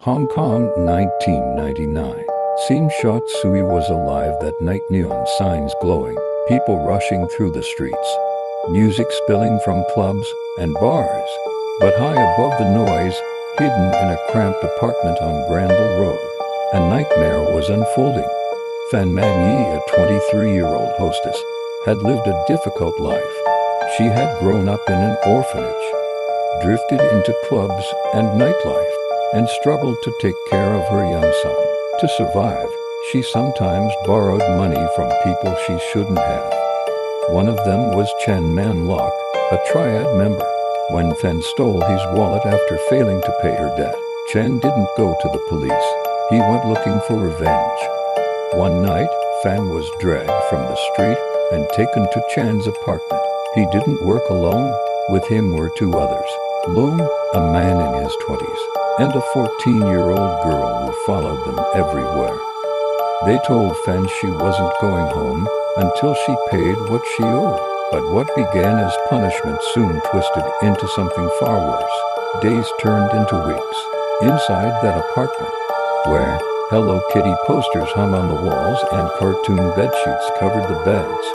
Hong Kong, 1999. Scene shot. Sui was alive that night, neon signs glowing, people rushing through the streets, music spilling from clubs and bars. But high above the noise, hidden in a cramped apartment on Granville Road, a nightmare was unfolding. Man-yee, a 23-year-old hostess, had lived a difficult life. She had grown up in an orphanage, drifted into clubs and nightlife, and struggled to take care of her young son. To survive, she sometimes borrowed money from people she shouldn't have. One of them was Chen Man-lok, a triad member. When Fan stole his wallet after failing to pay her debt, Chen didn't go to the police. He went looking for revenge. One night, Fan was dragged from the street and taken to Chen's apartment. He didn't work alone. With him were two others, Loom, a man in his 20s, and a 14-year-old girl who followed them everywhere. They told Fan she wasn't going home until she paid what she owed. But what began as punishment soon twisted into something far worse. Days turned into weeks. Inside that apartment, where Hello Kitty posters hung on the walls and cartoon bedsheets covered the beds,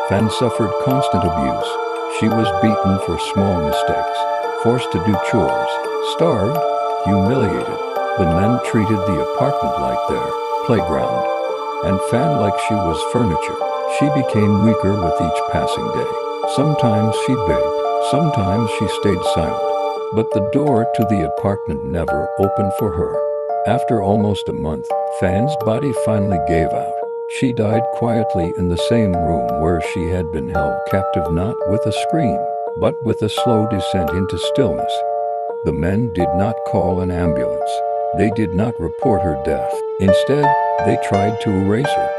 Fan suffered constant abuse. She was beaten for small mistakes, forced to do chores, starved, humiliated. The men treated the apartment like their playground, and Fan like she was furniture. She became weaker with each passing day. Sometimes she begged, sometimes she stayed silent. But the door to the apartment never opened for her. After almost a month, Fan's body finally gave out. She died quietly in the same room where she had been held captive, not with a scream, but with a slow descent into stillness. The men did not call an ambulance. They did not report her death. Instead, they tried to erase her.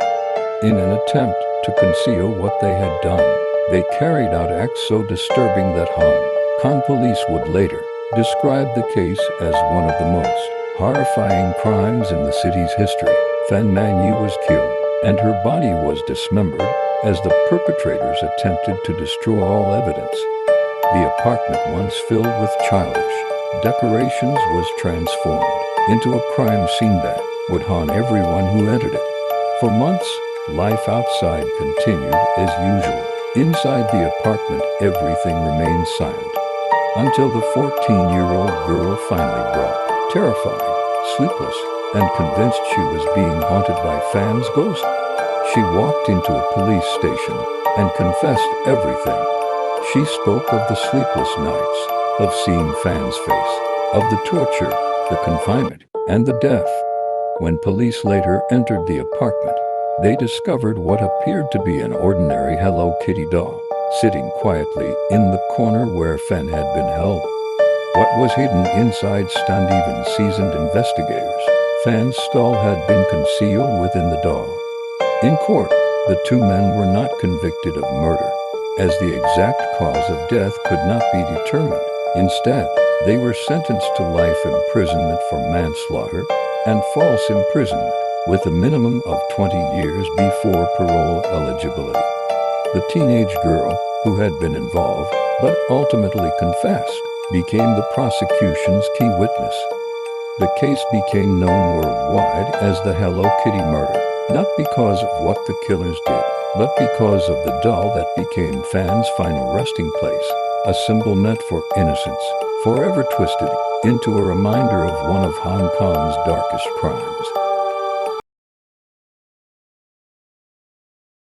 In an attempt to conceal what they had done, they carried out acts so disturbing that Hong Kong police would later describe the case as one of the most horrifying crimes in the city's history. Fan Man-yee was killed, and her body was dismembered as the perpetrators attempted to destroy all evidence. The apartment, once filled with childish decorations, was transformed into a crime scene that would haunt everyone who entered it. For months, life outside continued as usual. Inside the apartment, everything remained silent, until the 14-year-old girl finally brought. Terrified, sleepless, and convinced she was being haunted by Fan's ghost, she walked into a police station and confessed everything. She spoke of the sleepless nights, of seeing Fan's face, of the torture, the confinement, and the death. When police later entered the apartment, they discovered what appeared to be an ordinary Hello Kitty doll, sitting quietly in the corner where Fan had been held. What was hidden inside stunned even seasoned investigators. Fan's skull had been concealed within the doll. In court, the two men were not convicted of murder, as the exact cause of death could not be determined. Instead, they were sentenced to life imprisonment for manslaughter and false imprisonment, with a minimum of 20 years before parole eligibility. The teenage girl, who had been involved but ultimately confessed, became the prosecution's key witness. The case became known worldwide as the Hello Kitty murder, not because of what the killers did, but because of the doll that became Fan's final resting place, a symbol meant for innocence, forever twisted into a reminder of one of Hong Kong's darkest crimes.